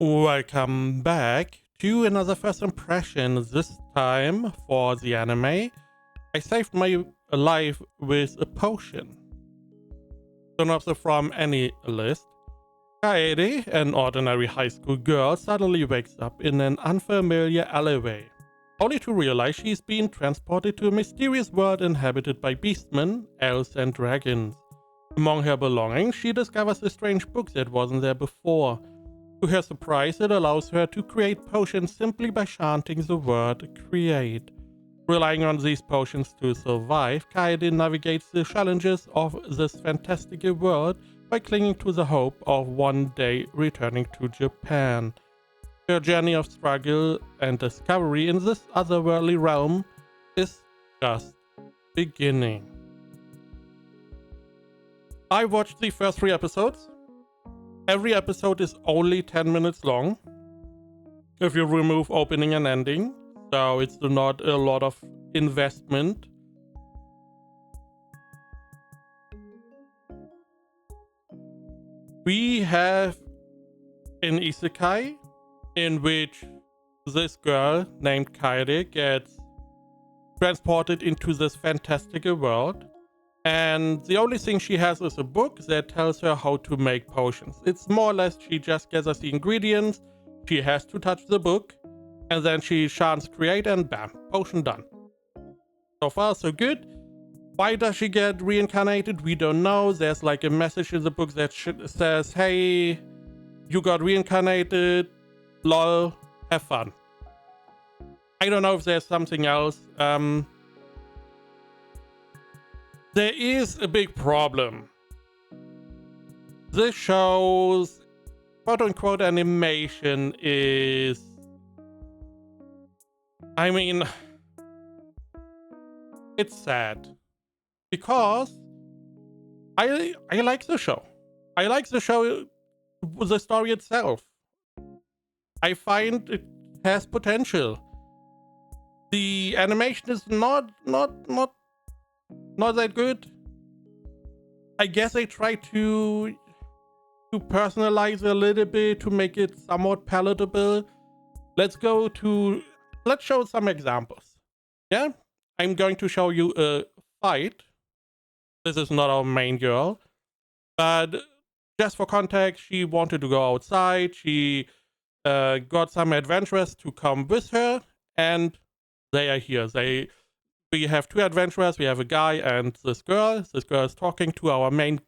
Welcome back to another first impression, this time for the anime. I saved my life with a potion. Don't also from any list. Kaede, an ordinary high school girl, suddenly wakes up in an unfamiliar alleyway, only to realize she's been transported to a mysterious world inhabited by beastmen, elves and dragons. Among her belongings, she discovers a strange book that wasn't there before. To her surprise, it allows her to create potions simply by chanting the word create. Relying on these potions to survive, Kaede navigates the challenges of this fantastical world by clinging to the hope of one day returning to Japan. Her journey of struggle and discovery in this otherworldly realm is just beginning. I watched the first 3 episodes. Every episode is only 10 minutes long, if you remove opening and ending, so it's not a lot of investment. We have an isekai in which this girl named Kaede gets transported into this fantastical world. And the only thing she has is a book that tells her how to make potions. It's more or less she just gathers the ingredients, she has to touch the book, and then she chants create and bam, potion done. So far so good. Why does she get reincarnated? We don't know. There's like a message in the book that says, hey, you got reincarnated, lol, have fun. I don't know if there's something else. There is a big problem. This show's quote-unquote animation is... I mean... it's sad. Because I like the show. I like the show, the story itself. I find it has potential. The animation is not that good. I guess I try to personalize a little bit to make it somewhat palatable. Let's show some examples. Yeah, I'm going to show you a fight. This is not our main girl, but just for context, she wanted to go outside. She got some adventurers to come with her, and they are here. We have 2 adventurers. We have a guy and this girl. This girl is talking to our main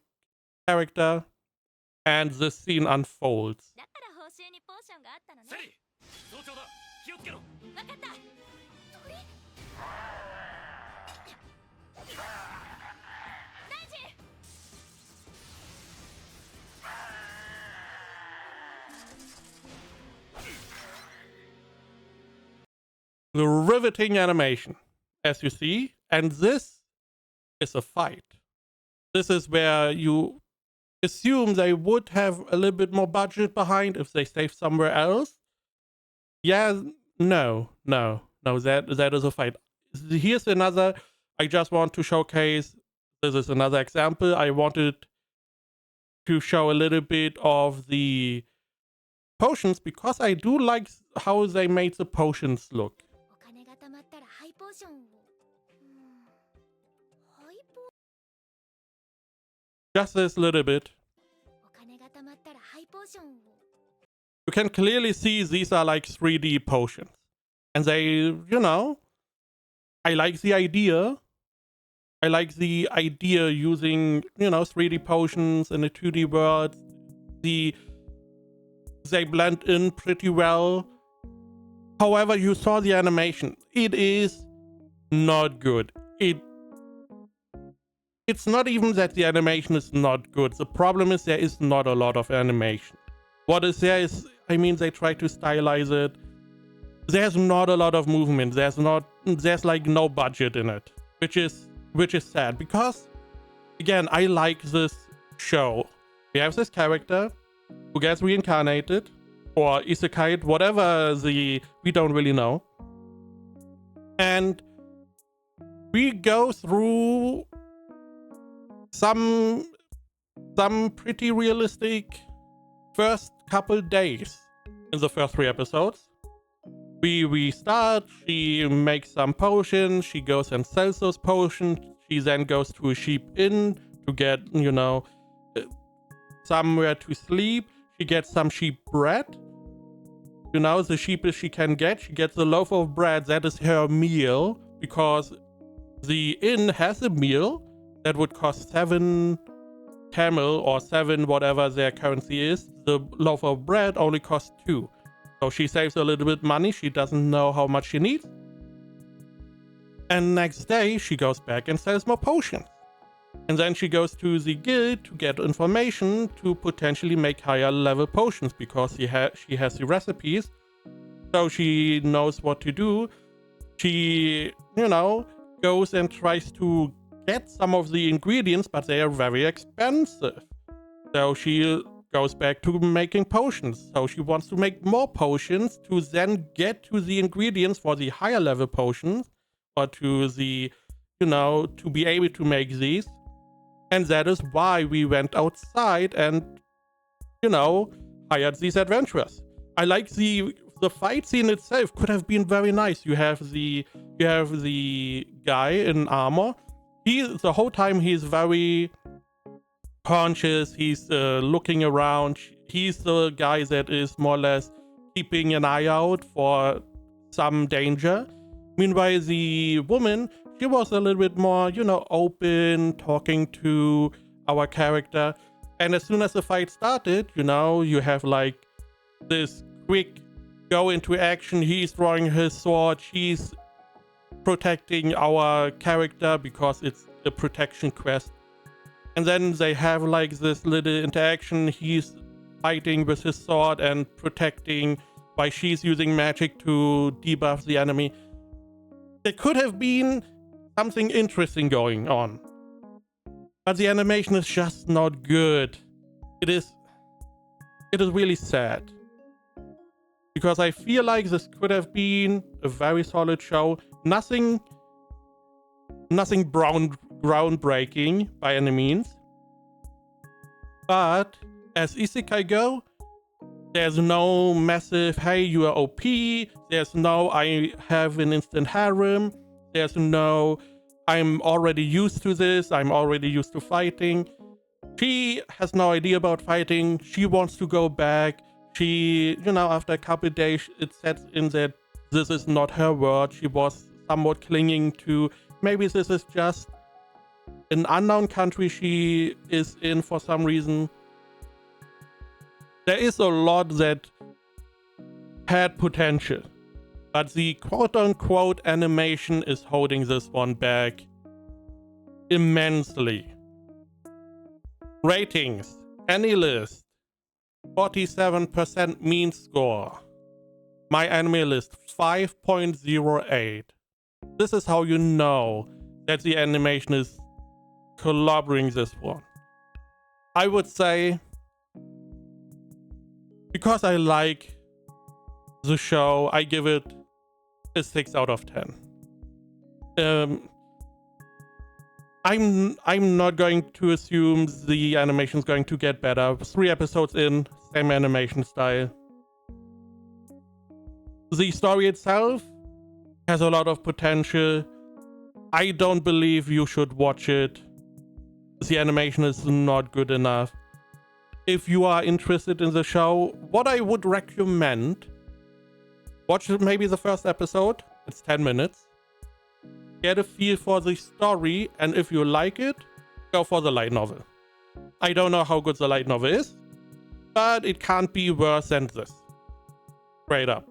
character, and this scene unfolds. The riveting animation, as you see, and this is a fight. This is where you assume they would have a little bit more budget behind if they saved somewhere else. Yeah, no, that is a fight. Here's another, I just want to showcase, this is another example. I wanted to show a little bit of the potions because I do like how they made the potions look. Just this little bit. You can clearly see these are like 3D potions. And they, you know, I like the idea. I like the idea using, 3D potions in a 2D world. They blend in pretty well. However, you saw the animation. It is not good. It's not even that the animation is not good. The problem is there is not a lot of animation. What is there is, they try to stylize it. There's not a lot of movement. There's like no budget in it, which is sad because, again, I like this show. We have this character who gets reincarnated or isekai, whatever we don't really know. And we go through some pretty realistic first couple days in the first 3 episodes. We restart, she makes some potions, she goes and sells those potions, she then goes to a sheep inn to get, somewhere to sleep. She gets some sheep bread. The cheapest she can get. She gets a loaf of bread, that is her meal, because the inn has a meal that would cost 7 camel or 7 whatever their currency is. The loaf of bread only costs 2. So she saves a little bit money. She doesn't know how much she needs. And next day she goes back and sells more potions. And then she goes to the guild to get information to potentially make higher level potions, because she has the recipes. So she knows what to do. She, goes and tries to get some of the ingredients, but they are very expensive. So she goes back to making potions. So she wants to make more potions to then get to the ingredients for the higher level potions, or to the, to be able to make these. And that is why we went outside and, hired these adventurers. I like the fight scene itself could have been very nice. You have the guy in armor. The whole time he's very conscious. He's looking around. He's the guy that is more or less keeping an eye out for some danger. Meanwhile, the woman, she was a little bit more, open, talking to our character. And as soon as the fight started, you have like this quick go into action. He's drawing his sword. She's protecting our character because it's a protection quest. And then they have like this little interaction. He's fighting with his sword and protecting while she's using magic to debuff the enemy. There could have been something interesting going on. But the animation is just not good. It is really sad. Because I feel like this could have been a very solid show. Nothing groundbreaking by any means. But as isekai go, there's no massive, hey, you are OP. There's no, I have an instant harem. There's no, I'm already used to this. I'm already used to fighting. She has no idea about fighting. She wants to go back. She, after a couple of days, it sets in that this is not her world. She was somewhat clinging to, maybe this is just an unknown country she is in for some reason. There is a lot that had potential, but the quote-unquote animation is holding this one back immensely. Ratings, any list. 47% mean score. My anime list 5.08. This is how you know that the animation is clobbering this one. I would say, because I like the show, I give it a 6 out of 10. I'm not going to assume the animation is going to get better. 3 episodes in, same animation style. The story itself has a lot of potential. I don't believe you should watch it. The animation is not good enough. If you are interested in the show, what I would recommend, watch maybe the first episode. It's 10 minutes. Get a feel for the story, and if you like it, go for the light novel. I don't know how good the light novel is, but it can't be worse than this. Straight up.